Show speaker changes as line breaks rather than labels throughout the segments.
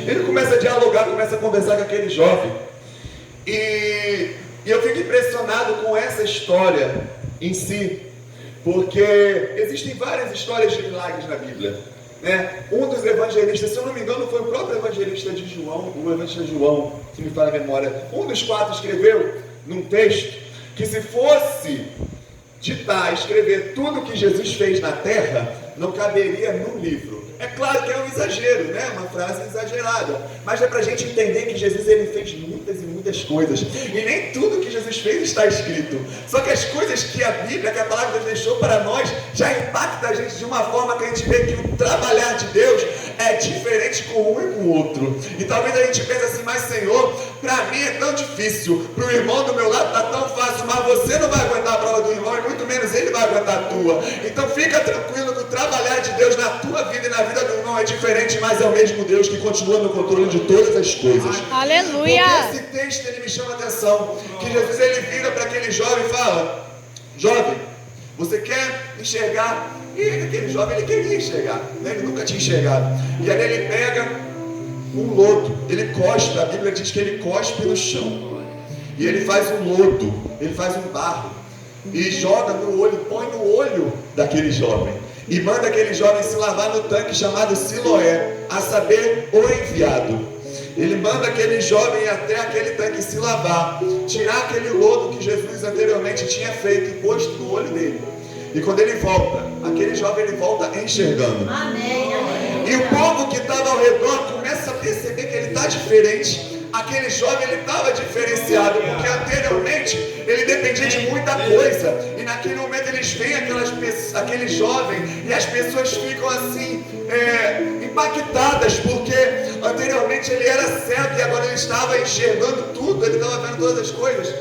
Ele começa a dialogar, começa a conversar com aquele jovem. E eu fico impressionado com essa história em si, porque existem várias histórias de milagres na Bíblia, né? Um dos evangelistas, se eu não me engano, foi o próprio evangelista de João, o evangelista João, se me fala a memória. Um dos 4 escreveu num texto que, se fosse escrever tudo que Jesus fez na terra, não caberia num livro. É claro que é um exagero, né? Uma frase exagerada, mas é para a gente entender que Jesus, ele fez muitas e muitas coisas, e nem tudo que Jesus fez está escrito. Só que as coisas que a Bíblia, que a palavra de Deus deixou para nós, já impacta a gente de uma forma que a gente vê que o trabalhar de Deus é diferente com um e com o outro. E talvez a gente pense assim: mas Senhor, para mim é tão difícil, para o irmão do meu lado está tão fácil, mas você não vai aguentar a prova do irmão, e muito menos ele vai aguentar a tua. Então fica tranquilo que o trabalhar de Deus na tua vida e na vida do irmão é diferente, mas é o mesmo Deus que continua no controle de todas as coisas.
Aleluia!
Porque esse texto, ele me chama a atenção, que Jesus, ele vira para aquele jovem e fala: jovem, você quer enxergar? E aquele jovem, ele queria enxergar, né? Ele nunca tinha enxergado. E aí ele pega um lodo, ele cospe, a Bíblia diz que ele cospe no chão, e ele faz um lodo, ele faz um barro, e joga no olho, põe no olho daquele jovem, e manda aquele jovem se lavar no tanque chamado Siloé, a saber, o enviado. Ele manda aquele jovem ir até aquele tanque se lavar, tirar aquele lodo que Jesus anteriormente tinha feito e posto no olho dele. E quando ele volta, aquele jovem, ele volta enxergando.
Amém, amém.
E o povo que estava ao redor começa a perceber que ele está diferente. Aquele jovem, ele estava diferenciado, porque anteriormente ele dependia de muita coisa, e naquele momento eles veem aquele jovem, e as pessoas ficam assim, impactadas, porque anteriormente ele era cego e agora ele estava enxergando tudo, ele estava vendo todas as coisas.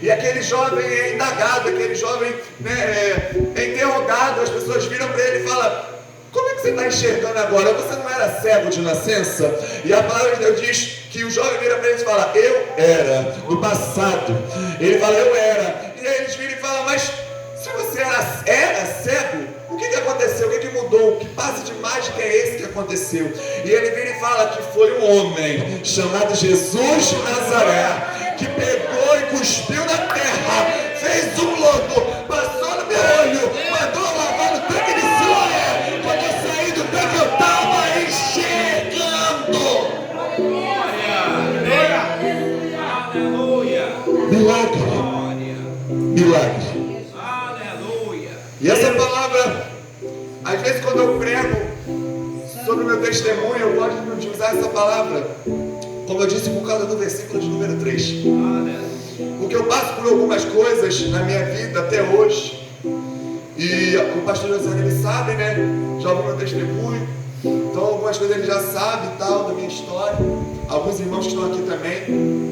E aquele jovem é indagado, aquele jovem, né, é interrogado, as pessoas viram para ele e falam: como é que você está enxergando agora? Você não era cego de nascença? E a palavra de Deus diz que o jovem vira para eles e fala: eu era, no passado. Ele fala: eu era. E aí eles viram e falam: mas se você era cego, o que aconteceu? O que mudou? Que passe de mágica é esse que aconteceu? E ele vira e fala que foi um homem chamado Jesus de Nazaré, que pegou e cuspiu na terra, fez um lodo, passou no meu olho, mandou lavar no tanque de Siloé. Quando eu saí do tanque, eu estava enxergando. Milagre. E essa palavra, às vezes quando eu prego sobre o meu testemunho, eu gosto de usar essa palavra, como eu disse, por causa do versículo de número 3. Porque eu passo por algumas coisas na minha vida até hoje, e o pastor José, ele sabe, né? Já ouviu meu testemunho, então algumas coisas ele já sabe e tal, da minha história. Alguns irmãos que estão aqui também.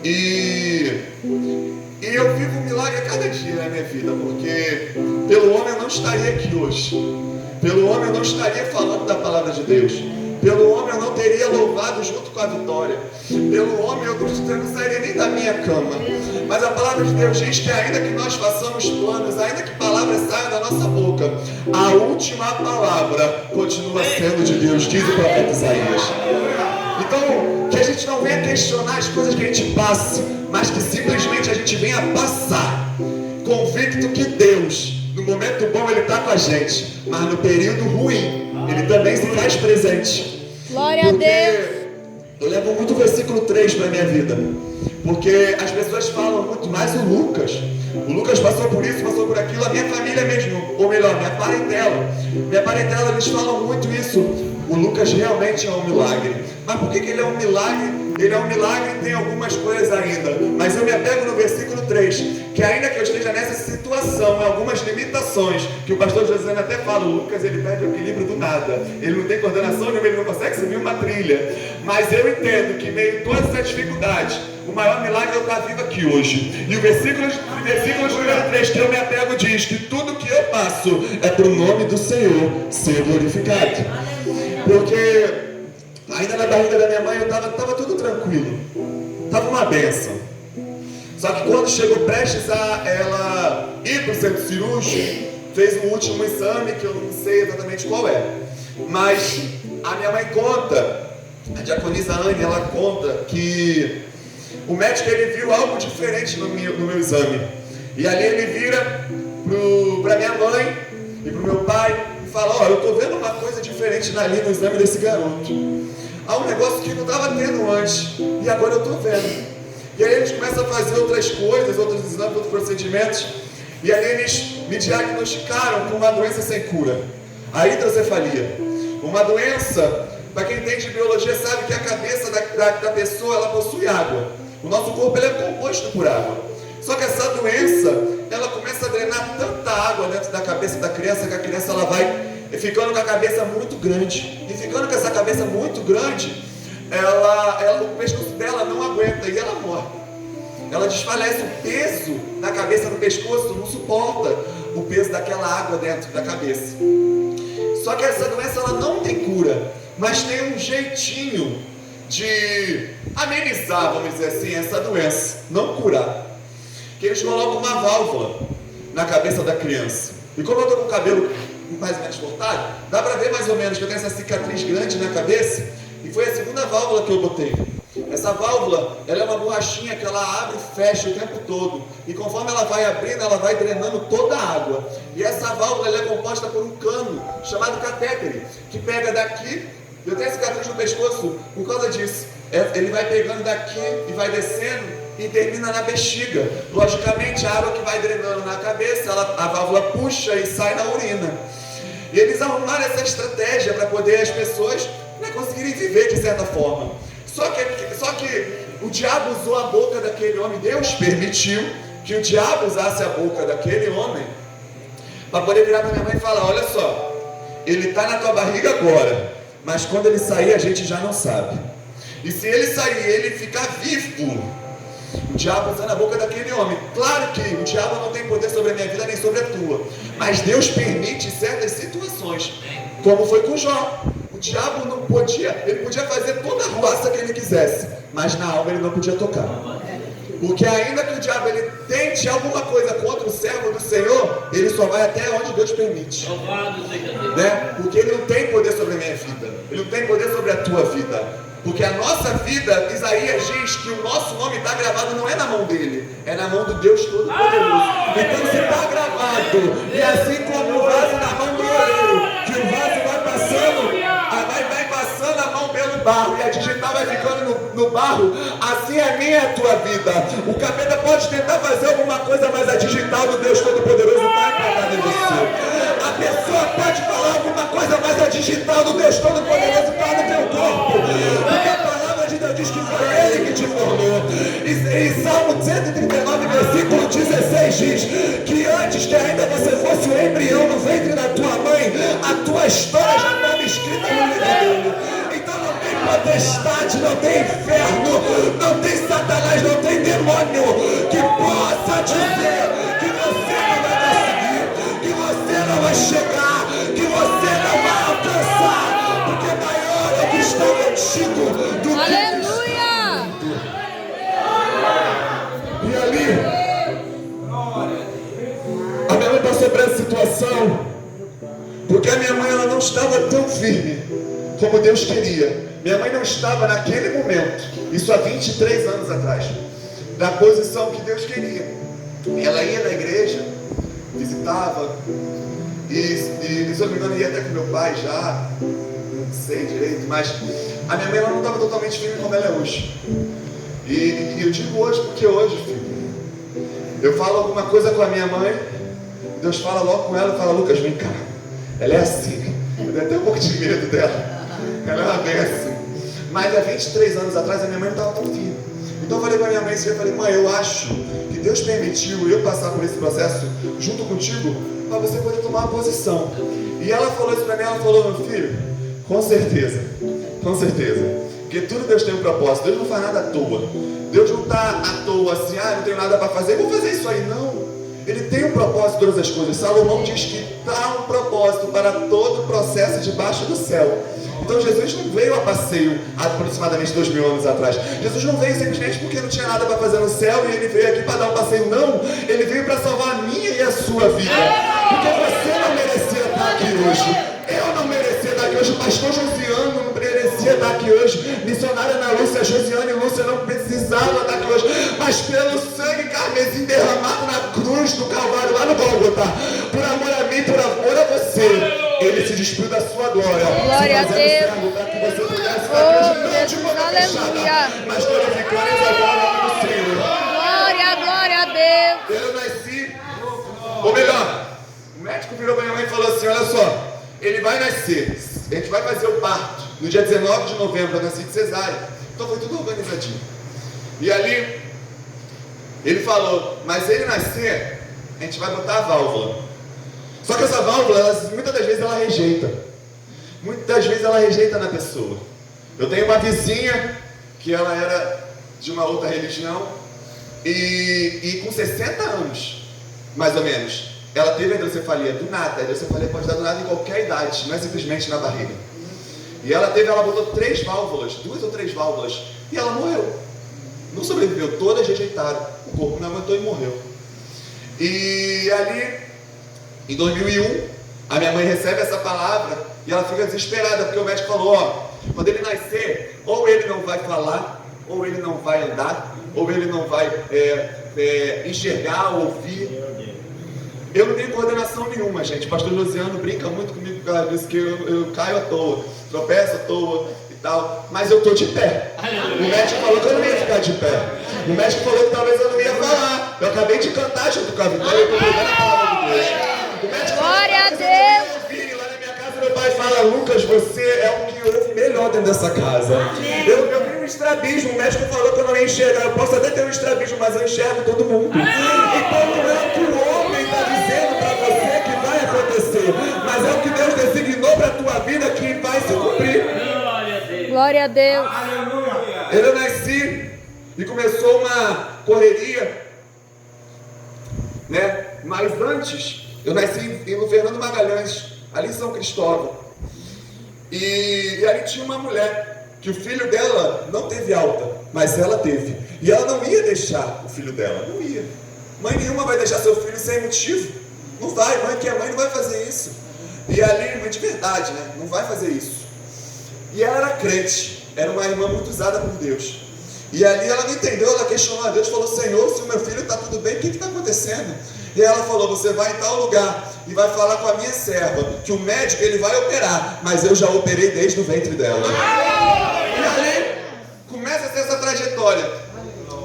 E eu vivo um milagre a cada dia na minha vida, porque pelo homem eu não estaria aqui hoje, pelo homem eu não estaria falando da palavra de Deus, pelo homem eu não teria louvado junto com a Vitória, pelo homem eu não sairia nem da minha cama. Mas a palavra de Deus diz que ainda que nós façamos planos, ainda que palavras saiam da nossa boca, a última palavra continua sendo de Deus, diz o profeta Isaías. Então, que a gente não venha questionar as coisas que a gente passa, mas que simplesmente a gente venha passar, convicto que Deus, no momento bom, Ele está com a gente, mas no período ruim, Ele também se faz presente.
Glória a Deus.
Eu levo muito o versículo 3 para a minha vida, porque as pessoas falam muito, mas o Lucas passou por isso, passou por aquilo, a minha família mesmo, ou melhor, minha parentela, eles falam muito isso. O Lucas realmente é um milagre. Mas por que ele é um milagre? Ele é um milagre e tem algumas coisas ainda. Mas eu me apego no versículo 3, que ainda que eu esteja nessa situação, algumas limitações, que o pastor José até fala, o Lucas, ele perde o equilíbrio do nada. Ele não tem coordenação nenhuma, ele não consegue subir uma trilha. Mas eu entendo que, meio a todas essas dificuldades, o maior milagre é eu estar vivo aqui hoje. E o versículo número 3 que eu me apego diz que tudo que eu passo é para o nome do Senhor ser glorificado. Porque ainda na barriga da minha mãe eu estava tudo tranquilo, estava uma bênção. Só que quando chegou prestes a ela ir para o centro cirúrgico, fez um último exame que eu não sei exatamente qual é, mas a minha mãe conta A diaconisa Anne, ela conta que o médico ele viu algo diferente no meu exame. E ali ele vira para minha mãe e para o meu pai e fala: ó, eu estou vendo uma coisa diferente ali no exame desse garoto. Há um negócio que não estava tendo antes e agora eu estou vendo. E aí eles começam a fazer outras coisas, outros exames, outros procedimentos. E ali eles me diagnosticaram com uma doença sem cura, a hidrocefalia. Uma doença, para quem entende de biologia sabe que a cabeça da pessoa ela possui água. O nosso corpo ele é composto por água. Só que essa doença, ela começa a drenar tanta água dentro da cabeça da criança que a criança ela vai ficando com a cabeça muito grande. E ficando com essa cabeça muito grande, o pescoço dela não aguenta e ela morre. Ela desfalece, o peso da cabeça no pescoço não suporta o peso daquela água dentro da cabeça. Só que essa doença ela não tem cura, mas tem um jeitinho de amenizar, vamos dizer assim, essa doença, não curar. Que eles colocam uma válvula na cabeça da criança. E como eu estou com o cabelo mais ou menos cortado, dá para ver mais ou menos que eu tenho essa cicatriz grande na cabeça. E foi a segunda válvula que eu botei. Essa válvula, ela é uma borrachinha que ela abre e fecha o tempo todo. E conforme ela vai abrindo, ela vai drenando toda a água. E essa válvula ela é composta por um cano chamado catétere, que pega daqui. Eu tenho cicatriz no pescoço por causa disso. Ele vai pegando daqui e vai descendo e termina na bexiga. Logicamente, a água que vai drenando na cabeça, a válvula puxa e sai na urina. E eles arrumaram essa estratégia para poder as pessoas conseguirem viver de certa forma. Só que o diabo usou a boca daquele homem. Deus permitiu que o diabo usasse a boca daquele homem para poder virar para minha mãe e falar: olha só, ele está na tua barriga agora, mas quando ele sair a gente já não sabe. E se ele sair e ele ficar vivo, o diabo usando a boca daquele homem. Claro que o diabo não tem poder sobre a minha vida nem sobre a tua, mas Deus permite certas situações, como foi com Jó. O diabo não podia, ele podia fazer toda a roça que ele quisesse, mas na alma ele não podia tocar. Porque ainda que o diabo ele tente alguma coisa contra o servo do Senhor, ele só vai até onde Deus permite. Né? Porque ele não tem poder sobre a minha vida, ele não tem poder sobre a tua vida. Porque a nossa vida, Isaías diz que o nosso nome está gravado não é na mão dele, é na mão do Deus Todo-Poderoso. Então se está gravado, e assim como o vaso na mão do oleiro, que o vaso vai passando a mão pelo barro e a digital vai ficando no barro, assim é a minha e a tua vida. O capeta pode tentar fazer alguma coisa, mas a digital do Deus Todo-Poderoso está empregada em você. A pessoa pode falar alguma coisa, mas a digital do Deus Todo-Poderoso está no teu corpo. Porque a palavra de Deus diz que foi Ele que te formou. E Salmo 139, versículo 16 diz que antes que ainda você fosse o embrião no ventre da tua mãe, a tua história já estava escrita no livro dele. Então não tem potestade, não tem inferno, não tem Satanás, não tem demônio que possa dizer que você não vai conseguir, que você não vai chegar, que você não vai alcançar, porque maior é o que está contigo do que
Aleluia!
E ali a minha mãe passou por essa situação porque a minha mãe ela não estava tão firme como Deus queria. Minha mãe não estava naquele momento, isso há 23 anos atrás, da posição que Deus queria. Ela ia na igreja, visitava, e se eu não me engano ia até com meu pai já, não sei direito, mas a minha mãe ela não estava totalmente firme como ela é hoje. E eu digo hoje porque hoje, filho, eu falo alguma coisa com a minha mãe, Deus fala logo com ela e fala: Lucas, vem cá. Ela é assim, eu tenho até um pouco de medo dela. Ela é uma bênção. Mas há 23 anos atrás a minha mãe não estava tão firme. Então eu falei para minha mãe assim, eu falei: mãe, eu acho que Deus permitiu eu passar por esse processo junto contigo para você poder tomar uma posição. E ela falou isso para mim, ela falou: meu filho, com certeza, porque tudo Deus tem um propósito. Deus não faz nada à toa. Deus não está à toa assim, não tenho nada para fazer, vou fazer isso aí. Não, Ele tem um propósito em todas as coisas. Salomão diz que dá um propósito para todo o processo debaixo do céu. Então Jesus não veio a passeio há aproximadamente 2000 anos atrás. Jesus não veio simplesmente porque não tinha nada para fazer no céu e Ele veio aqui para dar um passeio. Não, Ele veio para salvar a minha e a sua vida. Porque você não merecia estar aqui hoje. Eu não merecia estar aqui hoje. O pastor Josiano não merecia estar aqui hoje. Missionária Ana Lúcia, Josiane Lúcia não precisava da cruz, mas pelo sangue carmesim derramado na cruz do Calvário, lá no Gólgota, por amor a mim, por amor a você, ele se despiu da sua glória.
Glória a Deus.
Para que você pudesse
Oh, Jesus, aleluia.
mas glorificando e exaltando o nome do Senhor.
Glória a Deus.
Eu nasci, ou melhor, o médico virou para minha mãe e falou assim: olha só, ele vai nascer, a gente vai fazer o parto no dia 19 de novembro, eu nasci de cesárea, então foi tudo organizadinho. E ali, ele falou, mas ele nascer, a gente vai botar a válvula. Só que essa válvula, muitas das vezes ela rejeita. Muitas vezes ela rejeita na pessoa. Eu tenho uma vizinha que ela era de uma outra religião e com 60 anos, mais ou menos, ela teve a hidrocefalia do nada. A hidrocefalia pode dar do nada em qualquer idade, não é simplesmente na barriga. E ela botou 3 válvulas, 2 ou 3 válvulas, e ela morreu. Não sobreviveu, todas rejeitaram. O corpo não aguentou e morreu. E ali, em 2001, a minha mãe recebe essa palavra e ela fica desesperada, porque o médico falou, ó, quando ele nascer, ou ele não vai falar, ou ele não vai andar, ou ele não vai enxergar, ouvir. Eu não tenho coordenação nenhuma, gente. O pastor Josiano brinca muito comigo por causa disso, que eu caio à toa, tropeço à toa e tal, mas eu estou de pé. O médico falou que eu não ia ficar de pé. O médico falou que talvez eu não ia falar. Eu acabei de cantar junto com a Vitória, eu estou pegando a palavra de Deus.
Glória a Deus.
Lá na minha casa, meu pai fala, Lucas, você é o que ouve melhor dentro dessa casa. Eu tenho um estrabismo, o médico falou que eu não ia enxergar. Eu posso até ter um estrabismo, mas eu enxergo todo mundo. Então não é o que o homem está dizendo para você que vai acontecer, mas é o que Deus designou para a tua vida que vai se cumprir.
Glória a Deus.
Eu nasci e começou uma correria, né? Mas antes, eu nasci no Fernando Magalhães, ali em São Cristóvão. E ali tinha uma mulher, que o filho dela não teve alta, mas ela teve. E ela não ia deixar o filho dela, não ia. Mãe nenhuma vai deixar seu filho sem motivo. Não vai, mãe que é mãe não vai fazer isso. E ali, mãe de verdade, né? Não vai fazer isso. E ela era crente, era uma irmã muito usada por Deus. E ali ela não entendeu, ela questionou a Deus, falou, Senhor, se o meu filho está tudo bem, o que está acontecendo? E ela falou, você vai em tal lugar e vai falar com a minha serva, que o médico ele vai operar, mas eu já operei desde o ventre dela. E ali começa a ser essa trajetória.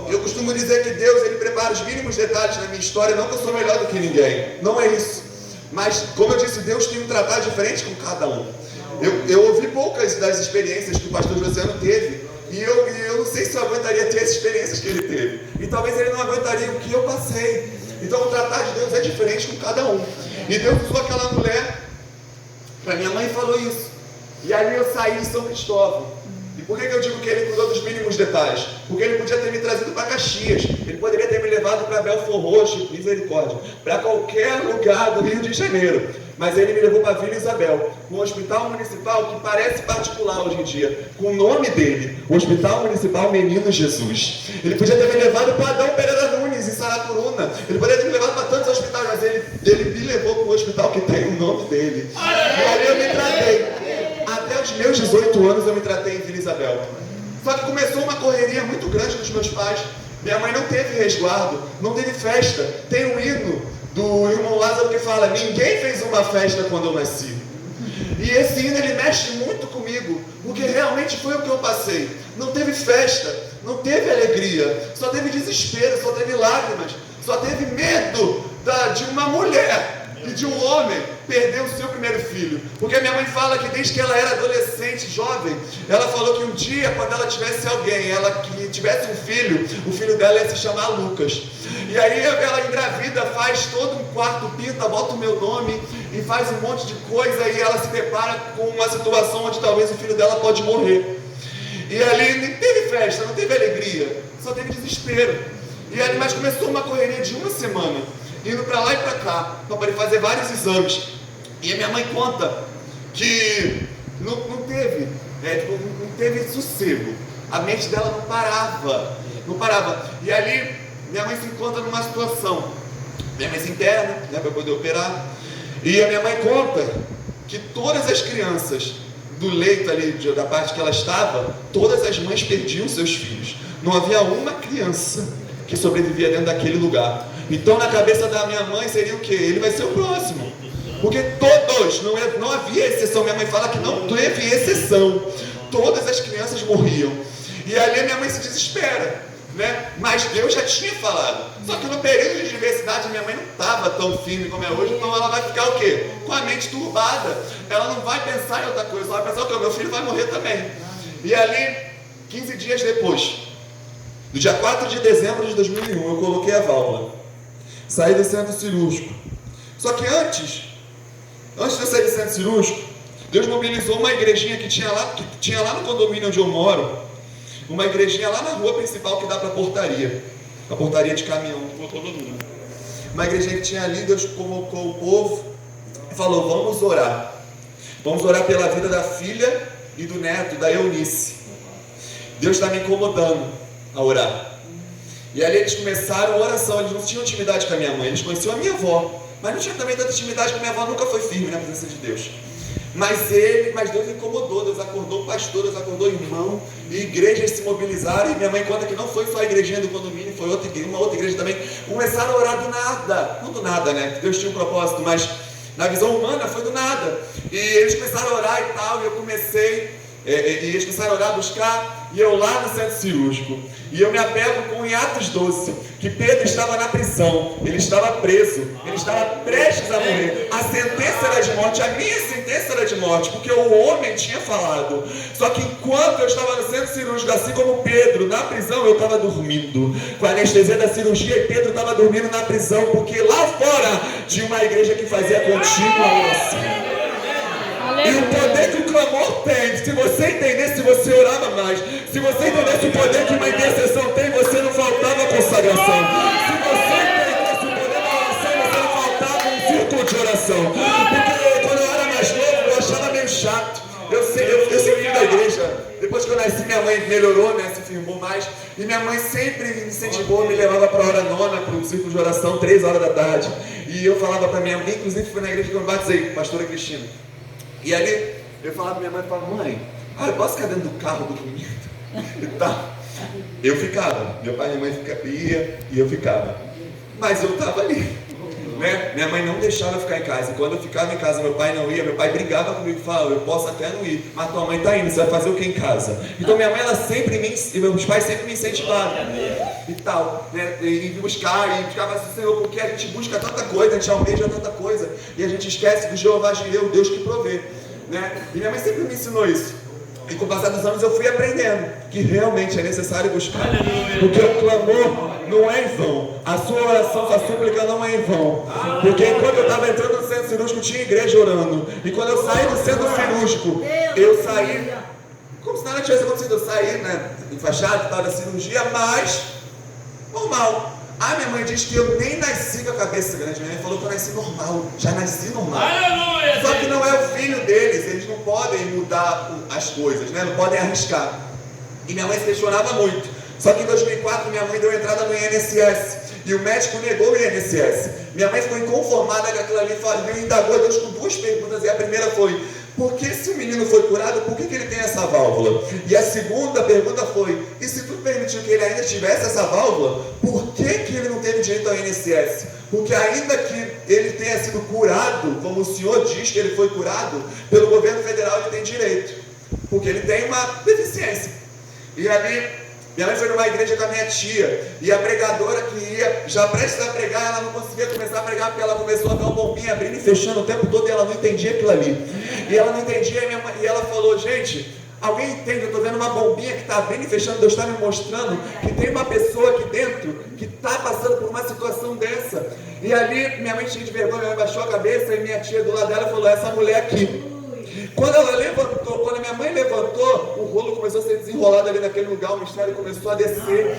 Eu costumo dizer que Deus ele prepara os mínimos detalhes na minha história, não que eu sou melhor do que ninguém, não é isso. Mas como eu disse, Deus tem um tratado diferente com cada um. Eu ouvi poucas das experiências que o pastor Josiano teve. E eu não sei se eu aguentaria ter as experiências que ele teve. E talvez ele não aguentaria o que eu passei. Então o tratar de Deus é diferente com cada um. E Deus usou aquela mulher para minha mãe falou isso. E ali eu saí de São Cristóvão. E por que eu digo que ele cuidou dos mínimos detalhes? Porque ele podia ter me trazido para Caxias. Ele poderia ter me levado para Belfor Roxo, misericórdia, para qualquer lugar do Rio de Janeiro. Mas ele me levou para Vila Isabel, um hospital municipal que parece particular hoje em dia, com o nome dele, o Hospital Municipal Menino Jesus. Ele podia ter me levado para Adão Pereira Nunes, em Saracuruna. Ele poderia ter me levado para tantos hospitais, mas ele me levou para um hospital que tem o nome dele. E ali eu me tratei. Até os meus 18 anos eu me tratei em Vila Isabel. Só que começou uma correria muito grande dos meus pais. Minha mãe não teve resguardo, não teve festa. Tem um hino do irmão Lázaro que fala, ninguém fez uma festa quando eu nasci. E esse hino ele mexe muito comigo, porque realmente foi o que eu passei. Não teve festa, não teve alegria, só teve desespero, só teve lágrimas, só teve medo de uma mulher e de um homem perder o seu primeiro filho. Porque a minha mãe fala que desde que ela era adolescente, jovem, ela falou que um dia, quando ela tivesse alguém, ela que tivesse um filho, o filho dela ia se chamar Lucas. E aí ela engravida, faz todo um quarto, pinta, bota o meu nome e faz um monte de coisa, e ela se depara com uma situação onde talvez o filho dela pode morrer. E ali não teve festa, não teve alegria, só teve desespero. E ali, mas começou uma correria de uma semana, indo para lá e para cá, para poder fazer vários exames. E a minha mãe conta que não teve sossego. A mente dela não parava. E ali, minha mãe se encontra numa situação. Minha mãe se interna, né, para poder operar. E a minha mãe conta que todas as crianças do leito ali, da parte que ela estava, todas as mães perdiam seus filhos. Não havia uma criança que sobrevivia dentro daquele lugar. Então, na cabeça da minha mãe seria o quê? Ele vai ser o próximo. Porque todos, não havia exceção. Minha mãe fala que não teve exceção. Todas as crianças morriam. E ali a minha mãe se desespera, né? Mas Deus já tinha falado. Só que no período de diversidade, minha mãe não estava tão firme como é hoje. Então ela vai ficar o quê? Com a mente turbada. Ela não vai pensar em outra coisa. Ela vai pensar o quê? Meu filho vai morrer também. E ali, 15 dias depois, no dia 4 de dezembro de 2001, eu coloquei a válvula. Saí do centro cirúrgico. Só que antes de eu sair do centro cirúrgico, Deus mobilizou uma igrejinha que tinha lá no condomínio onde eu moro. Uma igrejinha lá na rua principal que dá para a portaria de caminhão. Uma igrejinha que tinha ali, Deus convocou o povo e falou: vamos orar. Vamos orar pela vida da filha e do neto, da Eunice. Deus está me incomodando a orar. E ali eles começaram a oração. Eles não tinham intimidade com a minha mãe, eles conheciam a minha avó, mas não tinha também tanta intimidade, porque minha avó nunca foi firme na presença de Deus. Mas Deus incomodou, Deus acordou o pastor, Deus acordou o irmão, e igrejas se mobilizaram. E minha mãe conta que não foi só a igrejinha do condomínio, foi uma outra igreja também. Começaram a orar do nada, não do nada, né? Deus tinha um propósito, mas na visão humana foi do nada. E eles começaram a orar e tal, e eu comecei. E eles começaram a orar, buscar, e eu lá no centro cirúrgico. E eu me apego com em Atos 12, que Pedro estava na prisão, ele estava preso, ele estava prestes a morrer. A sentença era de morte, a minha sentença era de morte, porque o homem tinha falado. Só que enquanto eu estava no centro cirúrgico, assim como Pedro, na prisão, eu estava dormindo, com a anestesia da cirurgia, e Pedro estava dormindo na prisão, porque lá fora tinha uma igreja que fazia contínua oração. E o poder que o clamor tem, se você entendesse, você orava mais. Se você entendesse o poder que uma intercessão tem, você não faltava consagração. Se você entendesse o poder da oração, você não faltava um círculo de oração. Porque quando eu era mais novo, eu achava meio chato. Eu sempre vim da igreja. Depois que eu nasci, minha mãe melhorou, né? Se firmou mais. E minha mãe sempre me incentivou, me levava para a hora nona, para um círculo de oração, 3 horas da tarde. E eu falava para minha mãe, inclusive foi na igreja que eu me batizei, pastora Cristina. E ali, eu falava pra minha mãe, mãe, eu posso ficar dentro do carro do domingo? E tá. Eu ficava, meu pai e minha mãe ia e eu ficava. Mas eu estava ali, né? Minha mãe não deixava eu ficar em casa. E quando eu ficava em casa, meu pai não ia, meu pai brigava comigo e falava: eu posso até não ir, mas tua mãe tá indo, você vai fazer o que em casa? Então minha mãe, e meus pais sempre me incentivaram e tal, né? E buscar, e ficava assim: Senhor, porque a gente busca tanta coisa, a gente almeja tanta coisa, e a gente esquece do Jeová Jireh, o Deus que provê, né? E minha mãe sempre me ensinou isso. E com o passar dos anos eu fui aprendendo que realmente é necessário buscar. Porque o clamor não é em vão. A sua oração, sua súplica não é em vão. Porque enquanto eu estava entrando no centro cirúrgico, tinha igreja orando. E quando eu saí do centro cirúrgico, eu saí como se nada tivesse acontecido. Eu saí, né, enfaixado e tal da cirurgia, mas normal. A minha mãe diz que eu nem nasci com a cabeça grande. Minha mãe falou que eu nasci normal, já nasci normal. Aleluia! Só que não é o filho deles, eles não podem mudar as coisas, né? Não podem arriscar. E minha mãe se questionava muito. Só que em 2004 minha mãe deu entrada no INSS e o médico negou o INSS. Minha mãe ficou inconformada com aquilo ali e indagou a Deus com 2 perguntas. E a primeira foi: por que se o menino foi curado, por que ele tem essa válvula? E a segunda pergunta foi: e se tu permitiu que ele ainda tivesse essa válvula, por que ele não teve direito ao INSS? Porque ainda que ele tenha sido curado, como o senhor diz que ele foi curado, pelo governo federal ele tem direito, porque ele tem uma deficiência. E ali, minha mãe foi numa igreja com a minha tia, e a pregadora que ia, já prestes a pregar, ela não conseguia começar a pregar, porque ela começou a ver uma bombinha abrindo e fechando o tempo todo, e ela não entendia aquilo ali. E ela não entendia, e ela falou: gente, alguém entende? Eu estou vendo uma bombinha que está abrindo e fechando, Deus está me mostrando que tem uma pessoa aqui dentro que está passando por uma situação dessa. E ali, minha mãe cheia de vergonha, minha mãe baixou a cabeça, e minha tia do lado dela falou: essa mulher aqui. Quando ela levantou, quando a minha mãe levantou, o rolo começou a ser desenrolado ali naquele lugar, o mistério começou a descer.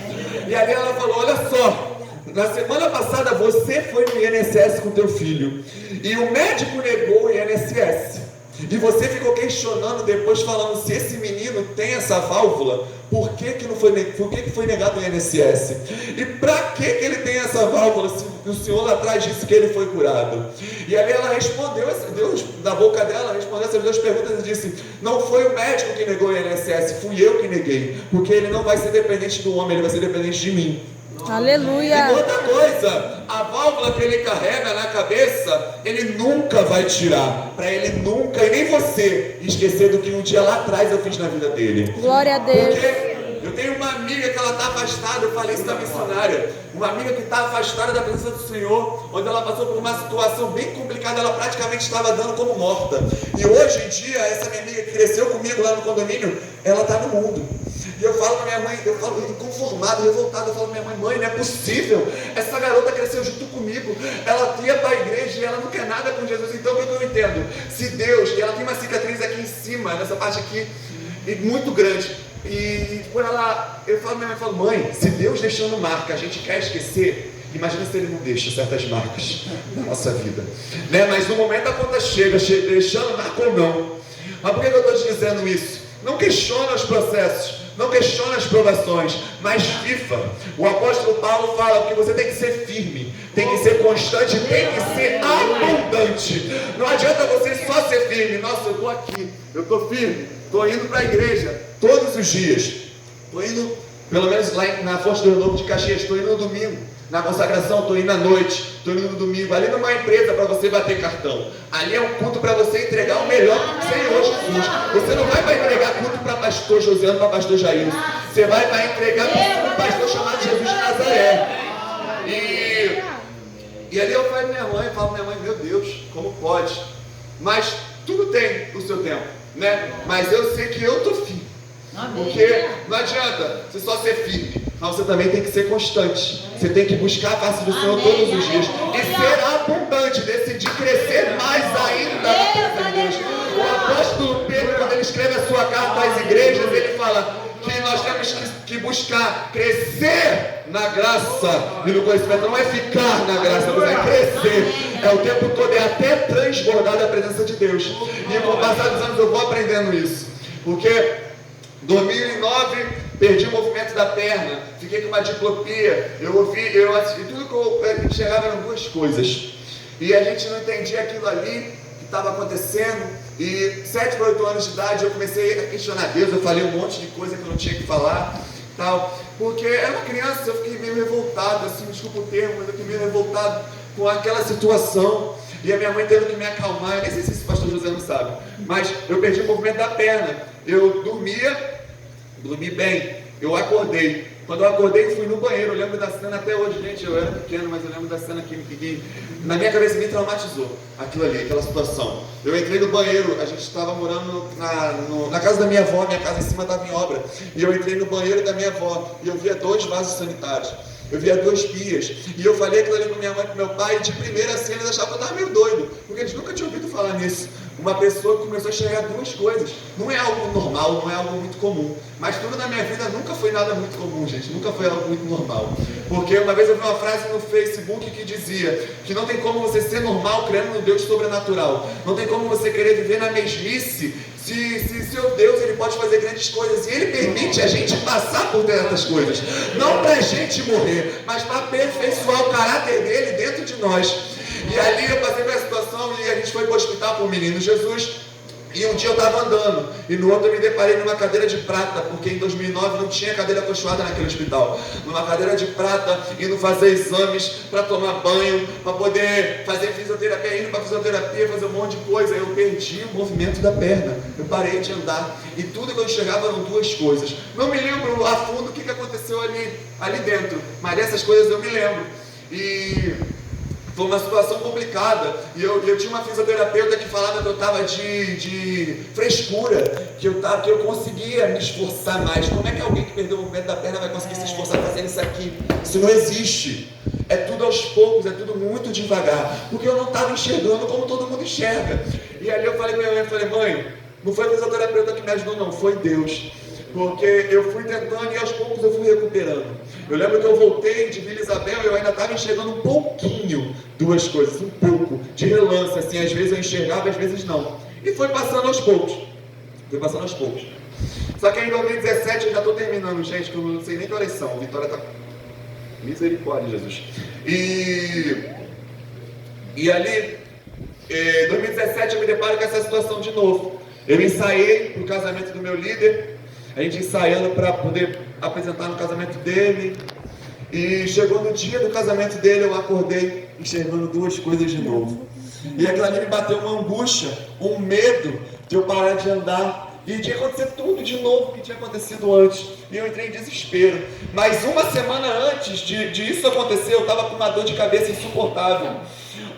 E ali ela falou: olha só, na semana passada você foi no INSS com teu filho, e o médico negou o INSS. E você ficou questionando depois, falando, se esse menino tem essa válvula, por que que foi negado o INSS? E para que ele tem essa válvula, se o Senhor lá atrás disse que ele foi curado? E ali ela respondeu, Deus, da boca dela, respondeu essas duas perguntas e disse, não foi o médico que negou o INSS, fui eu que neguei, porque ele não vai ser dependente do homem, ele vai ser dependente de mim.
Aleluia.
E outra coisa, a válvula que ele carrega na cabeça, ele nunca vai tirar, para ele nunca, e nem você, esquecer do que um dia lá atrás eu fiz na vida dele.
Glória a Deus.
Porque eu tenho uma amiga que ela está afastada, eu falei isso da missionária, uma amiga que está afastada da presença do Senhor, onde ela passou por uma situação bem complicada, ela praticamente estava dando como morta. E hoje em dia, essa minha amiga que cresceu comigo lá no condomínio, ela está no mundo. E eu falo para minha mãe, eu falo inconformado, revoltado, eu falo para minha mãe, não é possível, essa garota cresceu junto comigo, ela ia para a igreja e ela não quer nada com Jesus. Então o que eu entendo? Se Deus, e ela tem uma cicatriz aqui em cima, nessa parte aqui, e muito grande, e por ela, eu falo pra minha mãe, eu falo, mãe, se Deus deixando marca, a gente quer esquecer, imagina se Ele não deixa certas marcas na nossa vida, né? Mas no momento a conta chega, deixando marca ou não. Mas por que eu estou te dizendo isso? Não questiona os processos, não questiona as provações, mas viva. O apóstolo Paulo fala que você tem que ser firme, tem que ser constante, tem que ser abundante. Não adianta você só ser firme. Nossa, eu estou aqui, eu estou firme, estou indo para a igreja todos os dias, estou indo, pelo menos lá na Fonte do Renovo de Caxias, estou indo no domingo, na consagração, estou indo à noite, estou indo no domingo, ali numa empresa para você bater cartão, ali é um culto para você entregar o melhor para o Senhor Jesus. Você não vai para entregar culto para pastor Josiano, para pastor Jair, você vai para entregar para um pastor chamado Jesus de Nazaré. E ali eu falo para minha mãe, meu Deus, como pode? Mas tudo tem o seu tempo, né? Mas eu sei que eu estou firme. Porque não adianta você só ser firme, mas você também tem que ser constante. Você tem que buscar a face do Senhor todos os dias e ser abundante, decidir crescer mais ainda na presença de Deus. O apóstolo Pedro, quando ele escreve a sua carta às igrejas, ele fala que nós temos que buscar crescer na graça e no conhecimento. Não é ficar na graça, mas é crescer. É o tempo todo, é até transbordar da presença de Deus. E com o passar dos anos eu vou aprendendo isso. Porque 2009, perdi o movimento da perna, fiquei com uma diplopia, eu assisti, tudo que eu enxergava eram duas coisas, e a gente não entendia aquilo ali que estava acontecendo, e 7 para 8 anos de idade eu comecei a questionar Deus, eu falei um monte de coisa que eu não tinha que falar, tal, porque era uma criança, eu fiquei meio revoltado, assim, desculpa o termo, mas eu fiquei meio revoltado com aquela situação, e a minha mãe tendo que me acalmar. Eu nem sei se esse pastor José não sabe, mas eu perdi o movimento da perna, eu dormi bem, eu acordei. Quando eu acordei, eu fui no banheiro. Eu lembro da cena até hoje, gente. Eu era pequeno, mas eu lembro da cena que na minha cabeça me traumatizou. Aquilo ali, aquela situação. Eu entrei no banheiro, a gente estava morando na casa da minha avó, minha casa em cima estava em obra. E eu entrei no banheiro da minha avó e eu via 2 vasos sanitários. Eu via 2 pias. E eu falei aquilo ali com minha mãe e com meu pai. E de primeira assim, eles achavam que eu estava meio doido, porque eles nunca tinham ouvido falar nisso. Uma pessoa que começou a enxergar 2 coisas. Não é algo normal, não é algo muito comum. Mas tudo na minha vida nunca foi nada muito comum, gente. Nunca foi algo muito normal. Porque uma vez eu vi uma frase no Facebook que dizia que não tem como você ser normal crendo no Deus sobrenatural. Não tem como você querer viver na mesmice se seu Deus ele pode fazer grandes coisas. E Ele permite a gente passar por tantas coisas. Não para a gente morrer, mas para aperfeiçoar o caráter dele dentro de nós. E ali eu passei por essa situação e a gente foi para o hospital com o menino Jesus. E um dia eu estava andando e no outro eu me deparei numa cadeira de prata, porque em 2009 não tinha cadeira acolchoada naquele hospital. Numa cadeira de prata, indo fazer exames para tomar banho, para poder fazer fisioterapia, indo para fisioterapia, fazer um monte de coisa. Eu perdi o movimento da perna, eu parei de andar e tudo que eu enxergava eram 2 coisas. Não me lembro a fundo o que aconteceu ali dentro, mas dessas coisas eu me lembro. E foi uma situação complicada, e eu tinha uma fisioterapeuta que falava que eu estava de frescura, que eu conseguia me esforçar mais. Como é que alguém que perdeu o movimento da perna vai conseguir se esforçar fazendo isso aqui? Isso não existe. É tudo aos poucos, é tudo muito devagar, porque eu não estava enxergando como todo mundo enxerga. E ali eu falei para minha mãe, mãe, não foi a fisioterapeuta que me ajudou não, foi Deus. Porque eu fui tentando e aos poucos eu fui recuperando. Eu lembro que eu voltei de Vila Isabel e eu ainda estava enxergando um pouquinho 2 coisas, um pouco, de relance, assim, às vezes eu enxergava, às vezes não. E foi passando aos poucos. Só que em 2017 eu já estou terminando, gente, que eu não sei nem que horas são. Vitória está... Misericórdia, Jesus. E ali, em 2017 eu me deparo com essa situação de novo. Eu ensaiei para o casamento do meu líder, a gente ensaiando para poder apresentar no casamento dele. E chegou no dia do casamento dele, eu acordei enxergando duas coisas de novo. E aquilo ali me bateu uma angústia, um medo de eu parar de andar e de acontecer tudo de novo que tinha acontecido antes. E eu entrei em desespero. Mas uma semana antes de isso acontecer, eu estava com uma dor de cabeça insuportável,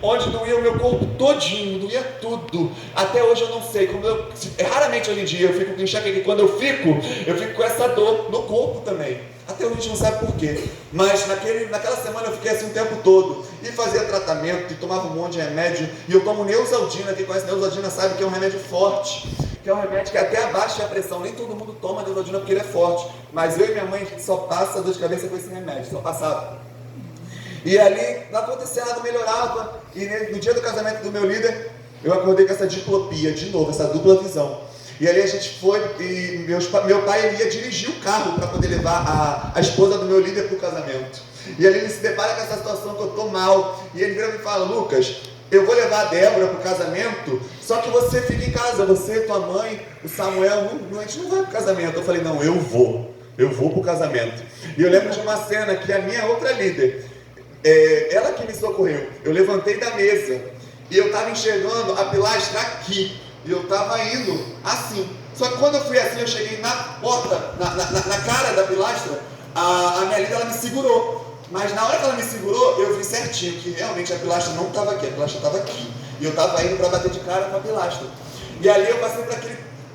onde doía o meu corpo todinho, doía tudo. Até hoje eu não sei, raramente hoje em dia eu fico com enxaqueca, e quando eu fico com essa dor no corpo também. Até hoje a gente não sabe por quê. Mas naquela semana eu fiquei assim o tempo todo. E fazia tratamento, e tomava um monte de remédio. E eu tomo Neosaldina. Quem conhece Neosaldina sabe que é um remédio forte. Que é um remédio que até abaixa a pressão. Nem todo mundo toma Neosaldina porque ele é forte. Mas eu e minha mãe, a gente só passa dor de cabeça com esse remédio. Só passava. E ali não acontecia nada, melhorava. E no dia do casamento do meu líder, eu acordei com essa diplopia de novo, essa dupla visão. E ali a gente foi, e meu pai ele ia dirigir o carro para poder levar a esposa do meu líder para o casamento. E ali ele se depara com essa situação que eu estou mal. E ele vira e me fala: Lucas, eu vou levar a Débora para o casamento, só que você fica em casa, você, tua mãe, o Samuel, a gente não vai para o casamento. Eu falei: não, eu vou para o casamento. E eu lembro de uma cena que a minha outra líder, ela que me socorreu, eu levantei da mesa e eu estava enxergando a pilastra aqui. E eu estava indo assim. Só que quando eu fui assim, eu cheguei na porta, na cara da pilastra, a minha líder, ela me segurou. Mas na hora que ela me segurou, eu vi certinho que realmente a pilastra não estava aqui, a pilastra estava aqui. E eu estava indo para bater de cara com a pilastra. E ali eu passei por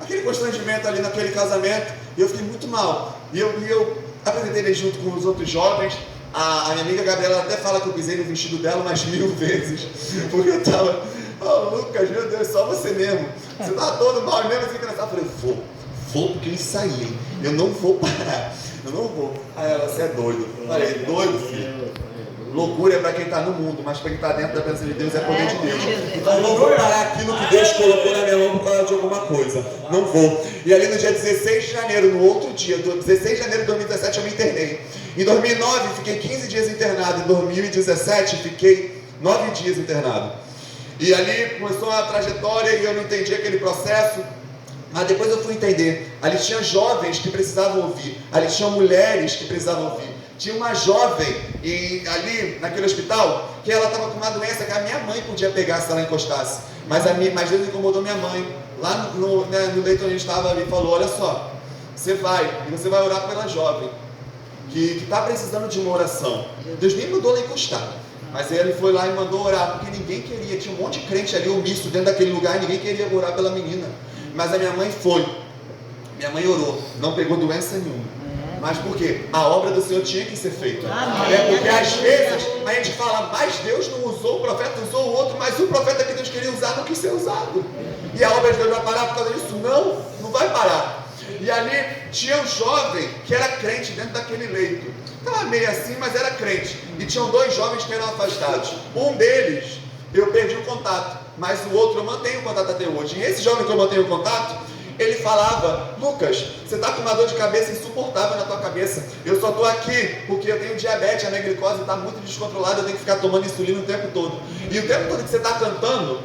aquele constrangimento ali naquele casamento, e eu fiquei muito mal. E eu apresentei ele junto com os outros jovens. A minha amiga Gabriela até fala que eu pisei no vestido dela umas 1000 vezes, porque eu estava... Oh, Lucas, meu Deus, só você mesmo. Você tá todo mal, mesmo assim, cansado. Eu falei: vou porque eu ensaiei. Eu não vou parar. Eu não vou. Aí ela: você é doido. Eu falei: doido, filho. Loucura é para quem está no mundo, mas para quem está dentro da presença de Deus é poder de Deus. Então eu não vou parar aqui no que Deus colocou na minha mão por causa de alguma coisa. Não vou. E ali no dia 16 de janeiro, no outro dia, 16 de janeiro de 2017, eu me internei. Em 2009, fiquei 15 dias internado. Em 2017, fiquei 9 dias internado. E ali começou uma trajetória e eu não entendi aquele processo, mas depois eu fui entender. Ali tinha jovens que precisavam ouvir, ali tinham mulheres que precisavam ouvir. Tinha uma jovem ali naquele hospital que ela estava com uma doença que a minha mãe podia pegar se ela encostasse. Mas Deus incomodou minha mãe. Lá no leito onde a gente estava, ele falou: olha só, você vai orar pela jovem que está precisando de uma oração. Deus nem mandou ela encostar. Mas ele foi lá e mandou orar, porque ninguém queria, tinha um monte de crente ali omisso dentro daquele lugar, e ninguém queria orar pela menina. Mas a minha mãe foi, minha mãe orou, não pegou doença nenhuma. Mas por quê? A obra do Senhor tinha que ser feita. Porque às vezes a gente fala: mas Deus não usou, o profeta usou o outro, mas o profeta que Deus queria usar não quis ser usado. E a obra de Deus vai parar por causa disso? Não vai parar. E ali tinha um jovem que era crente dentro daquele leito. Estava meio assim, mas era crente. E tinham 2 jovens que eram afastados. Um deles, eu perdi o contato, mas o outro eu mantenho o contato até hoje. E esse jovem que eu mantenho o contato, ele falava: Lucas, você está com uma dor de cabeça insuportável na tua cabeça. Eu só estou aqui porque eu tenho diabetes, a minha glicose está muito descontrolada, eu tenho que ficar tomando insulina o tempo todo. E o tempo todo que você está cantando,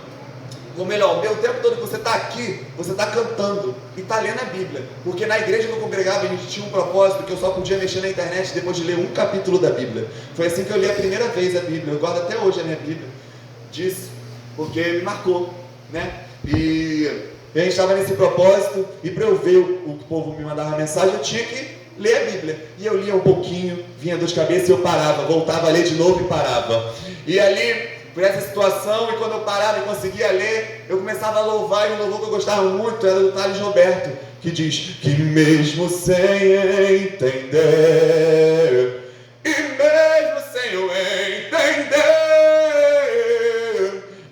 ou melhor, o tempo todo que você está aqui, você está cantando e está lendo a Bíblia. Porque na igreja que eu congregava, a gente tinha um propósito que eu só podia mexer na internet depois de ler um capítulo da Bíblia. Foi assim que eu li a primeira vez a Bíblia. Eu guardo até hoje a minha Bíblia disso, porque me marcou, né? E a gente estava nesse propósito, e para eu ver o que o povo me mandava mensagem, eu tinha que ler a Bíblia. E eu lia um pouquinho, vinha dor de cabeça e eu parava, voltava a ler de novo e parava. E ali, por essa situação, e quando eu parava e conseguia ler, eu começava a louvar, e um louvor que eu gostava muito era do Thales Roberto, que diz: que mesmo sem entender, e mesmo sem eu entender,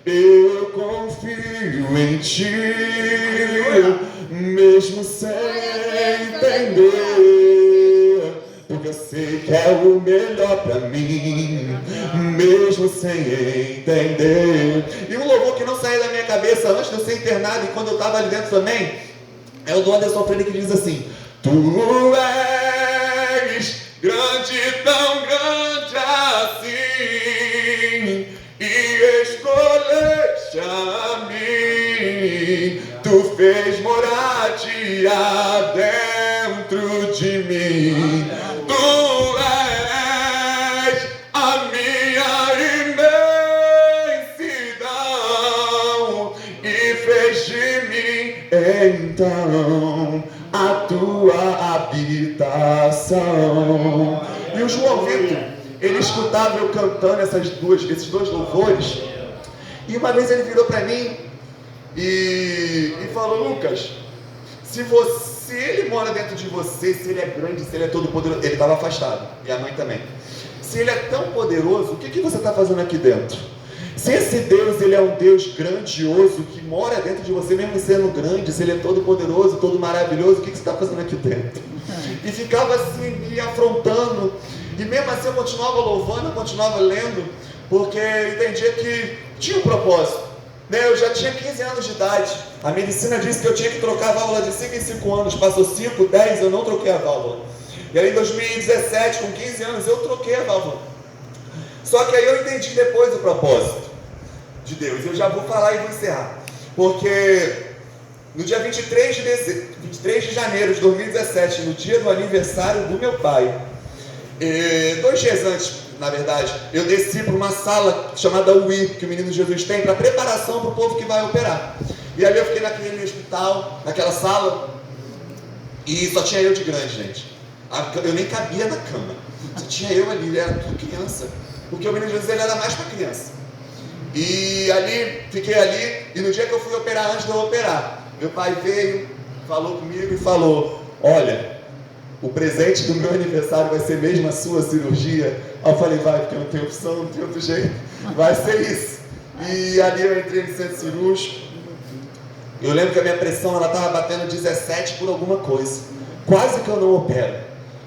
eu confio em ti, mesmo sem entender, porque eu sei que é o melhor pra mim, mesmo sem entender. E um louvor que não saía
sair da minha cabeça antes de eu ser internado e quando eu estava ali dentro também, é o do Anderson Freire que diz assim: Tu és grande, tão grande assim, e escolheste a mim, tu fez moradia dentro de mim, tu és a minha imensidão e fez de mim então a tua habitação. E o João Vitor, ele escutava eu cantando esses dois louvores, e uma vez ele virou para mim e falou: Lucas, se ele mora dentro de você, se ele é grande, se ele é todo poderoso, ele estava afastado, e a mãe também, se ele é tão poderoso, o que você está fazendo aqui dentro? Se esse Deus, ele é um Deus grandioso, que mora dentro de você, mesmo sendo grande, se ele é todo poderoso, todo maravilhoso, o que você está fazendo aqui dentro? E ficava assim, me afrontando, e mesmo assim eu continuava louvando, eu continuava lendo, porque eu entendia que tinha um propósito, né? Eu já tinha 15 anos de idade, a medicina disse que eu tinha que trocar a válvula de 5 em 5 anos, passou 5, 10, eu não troquei a válvula, e aí em 2017, com 15 anos, eu troquei a válvula. Só que aí eu entendi depois o propósito de Deus. Eu já vou falar e vou encerrar. Porque no dia 23 de janeiro de 2017, no dia do aniversário do meu pai, 2 dias antes, na verdade, eu desci para uma sala chamada UI, que o Menino Jesus tem, para preparação para o povo que vai operar. E ali eu fiquei naquele hospital, naquela sala, e só tinha eu de grande, gente. Eu nem cabia na cama. Só tinha eu ali, era tudo criança. Porque o Menino Jesus, ele era mais para criança. E ali, fiquei ali, e no dia que eu fui operar, antes de eu operar, meu pai veio, falou comigo e falou: olha, o presente do meu aniversário vai ser mesmo a sua cirurgia? Aí eu falei: vai, porque eu não tenho opção, não tem outro jeito, vai ser isso. E ali eu entrei no centro cirúrgico. Eu lembro que a minha pressão, ela estava batendo 17 por alguma coisa. Quase que eu não opero,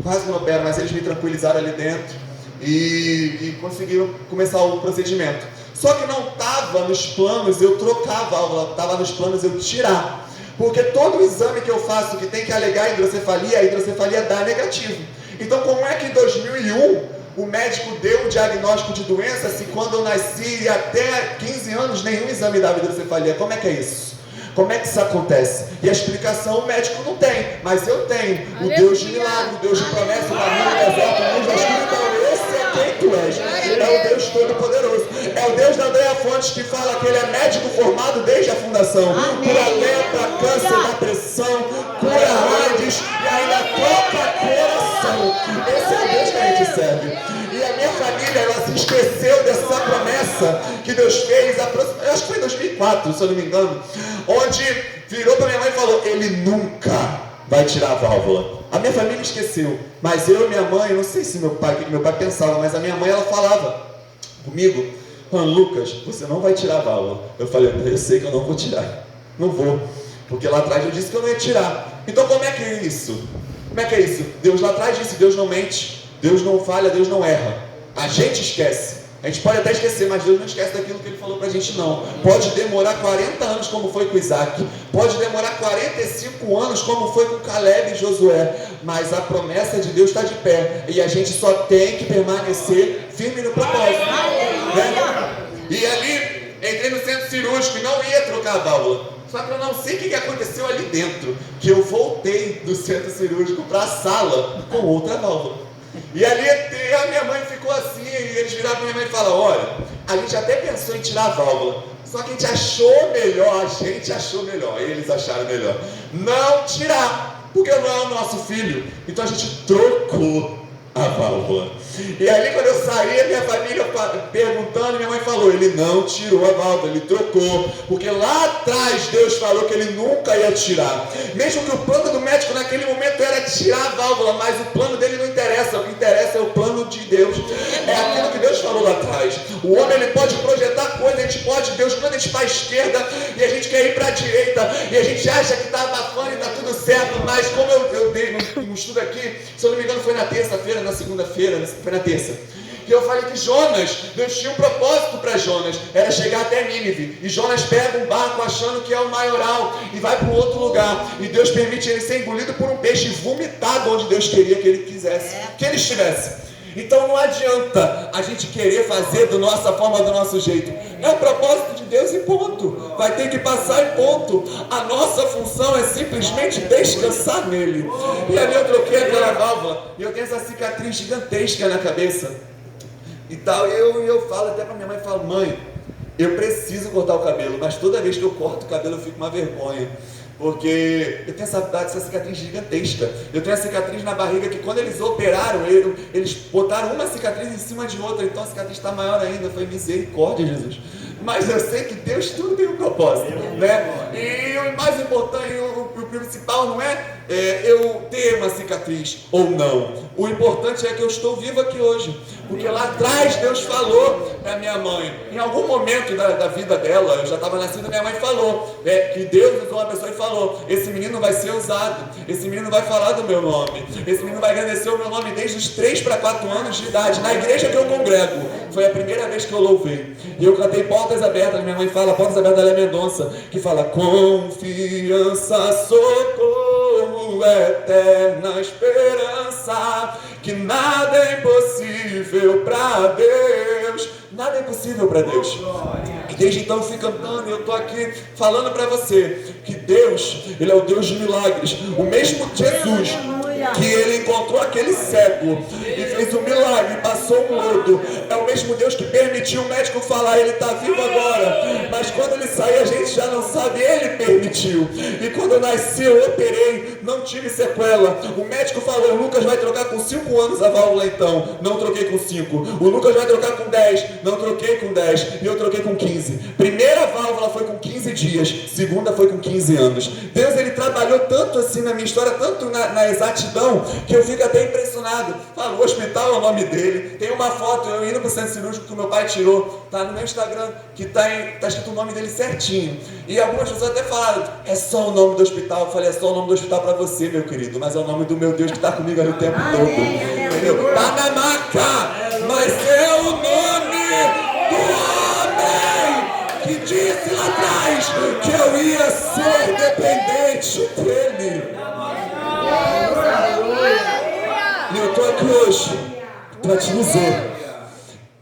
mas eles me tranquilizaram ali dentro e conseguiram começar o procedimento. Só que não estava nos planos eu trocar a válvula, estava nos planos eu tirar. Porque todo exame que eu faço que tem que alegar a hidrocefalia dá negativo. Então como é que em 2001 o médico deu o diagnóstico de doença se quando eu nasci e até 15 anos nenhum exame dava hidrocefalia? Como é que é isso? Como é que isso acontece? E a explicação o médico não tem, mas eu tenho. O Deus de milagre, o Deus de promessa, o caminho, o deserto, o Deus da escuridão. Esse é quem tu és. É o Deus Todo-Poderoso. É o Deus da Andréa Fontes que fala que ele é médico formado desde a fundação. Cura lepra, câncer, depressão, cura AIDS e ainda toca coração. Esse é o Deus que a gente serve. E a minha família, ela se esqueceu dessa promessa que Deus fez, eu acho que foi em 2004, se eu não me engano, onde virou para minha mãe e falou: ele nunca vai tirar a válvula. A minha família esqueceu, mas eu e minha mãe, eu não sei se o que meu pai pensava, mas a minha mãe, ela falava comigo: Lucas, você não vai tirar a válvula. Eu falei: eu sei que eu não vou tirar, não vou, porque lá atrás eu disse que eu não ia tirar. Então como é que é isso? Como é que é isso? Deus lá atrás disse: Deus não mente, Deus não falha, Deus não erra. A gente esquece. A gente pode até esquecer, mas Deus não esquece daquilo que Ele falou pra gente, não. Pode demorar 40 anos, como foi com Isaac. Pode demorar 45 anos, como foi com Caleb e Josué. Mas a promessa de Deus está de pé. E a gente só tem que permanecer firme no propósito. Né? E ali, entrei no centro cirúrgico e não ia trocar a válvula. Só que eu não sei o que aconteceu ali dentro, que eu voltei do centro cirúrgico para a sala com outra válvula. E ali a minha mãe ficou assim, e eles viraram para minha mãe e falaram: olha, a gente até pensou em tirar a válvula, só que a gente achou melhor, eles acharam melhor não tirar, porque não é o nosso filho. Então a gente trocou a válvula. E ali quando eu saí, a minha família perguntando, minha mãe falou: ele não tirou a válvula, ele trocou, porque lá atrás Deus falou que ele nunca ia tirar. Mesmo que o plano do médico naquele momento era tirar a válvula, mas o plano dele não interessa, o que interessa é o plano de Deus, é aquilo que Deus falou lá atrás. O homem, ele pode projetar coisas, a gente pode, Deus manda a gente para a esquerda e a gente quer ir para a direita, e a gente acha que está abafando e está tudo certo, mas como eu dei um estudo aqui, se eu não me engano foi na terça-feira, na segunda-feira, foi na terça. que eu falei que Jonas, Deus tinha um propósito para Jonas, era chegar até Nínive. E Jonas pega um barco achando que é o maioral e vai para um outro lugar. E Deus permite ele ser engolido por um peixe e vomitado onde Deus queria que ele quisesse, que ele estivesse. Então não adianta a gente querer fazer da nossa forma, do nosso jeito. É o propósito de Deus e ponto. Vai ter que passar e ponto. A nossa função é simplesmente descansar nele. E ali eu troquei aquela válvula e eu tenho essa cicatriz gigantesca na cabeça e tal. E eu falo até pra minha mãe, falo, mãe, eu preciso cortar o cabelo, mas toda vez que eu corto o cabelo eu fico uma vergonha. Porque eu tenho essa cicatriz gigantesca. Eu tenho a cicatriz na barriga que quando eles operaram, eles botaram uma cicatriz em cima de outra. Então a cicatriz está maior ainda. Foi misericórdia, Jesus. Mas eu sei que Deus tudo tem um propósito, né? E o mais importante, o principal não é eu ter uma cicatriz ou não. O importante é que eu estou vivo aqui hoje. Porque lá atrás Deus falou para minha mãe, em algum momento da vida dela, eu já estava nascida, minha mãe falou, que Deus usou uma pessoa e falou, esse menino vai ser usado, esse menino vai falar do meu nome, esse menino vai agradecer o meu nome desde os 3 para 4 anos de idade, na igreja que eu congrego. Foi a primeira vez que eu louvei. E eu cantei Portas Abertas, minha mãe fala, Portas Abertas da Léa Mendonça, que fala, confiança, socorro, eterna esperança, que nada é impossível para Deus. Nada é impossível para Deus. E desde então eu fui cantando e eu estou aqui falando para você que Deus, Ele é o Deus de milagres. O mesmo Jesus que Ele encontrou aquele cego e fez um milagre, passou um lodo, é o mesmo Deus que permitiu o médico falar, ele está vivo agora, mas quando ele sair a gente já não sabe, Ele permitiu. E quando eu nasci, eu operei, não tive sequela. O médico falou, o Lucas vai trocar com 5 anos a válvula então, não troquei com 5. O Lucas vai trocar com 10, não troquei com 10, e eu troquei com 15. Primeira válvula foi com 15 dias, segunda foi com 15 anos. Deus, Ele trabalhou tanto assim na minha história, tanto na exatidão, que eu fico até impressionado. Fala, o hospital é o nome dele. Tem uma foto, eu indo para o centro cirúrgico que o meu pai tirou, tá no meu Instagram, que tá escrito o nome dele certinho. E algumas pessoas até falaram, é só o nome do hospital. Eu falei, é só o nome do hospital para você, meu querido, mas é o nome do meu Deus que está comigo ali o tempo todo. Entendeu? Tá na maca, mas é o nome do homem que disse lá atrás que eu ia ser dependente dele. E eu estou aqui hoje para te dizer,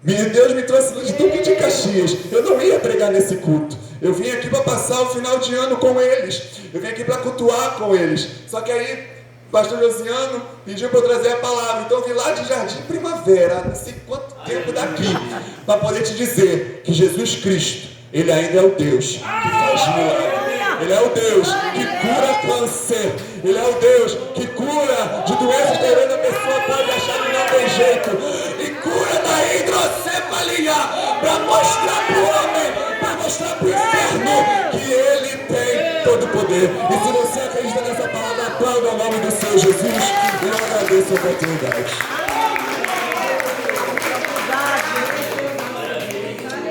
Deus me trouxe de Duque de Caxias. Eu não ia pregar nesse culto. Eu vim aqui para passar o final de ano com eles. Eu vim aqui para cultuar com eles. Só que aí o pastor Josiano pediu para eu trazer a palavra. Então eu vim lá de Jardim Primavera, não sei quanto tempo daqui, para poder te dizer que Jesus Cristo, Ele ainda é o Deus que faz milagre. Ele é o Deus que cura câncer. Ele é o Deus que cura de doenças que a pessoa pode achar que não tem jeito. E cura da hidrocefalia para mostrar para o homem, para mostrar para o inferno que Ele tem todo o poder. E se você acredita nessa palavra, aplauda o nome do Senhor Jesus. E eu agradeço a oportunidade.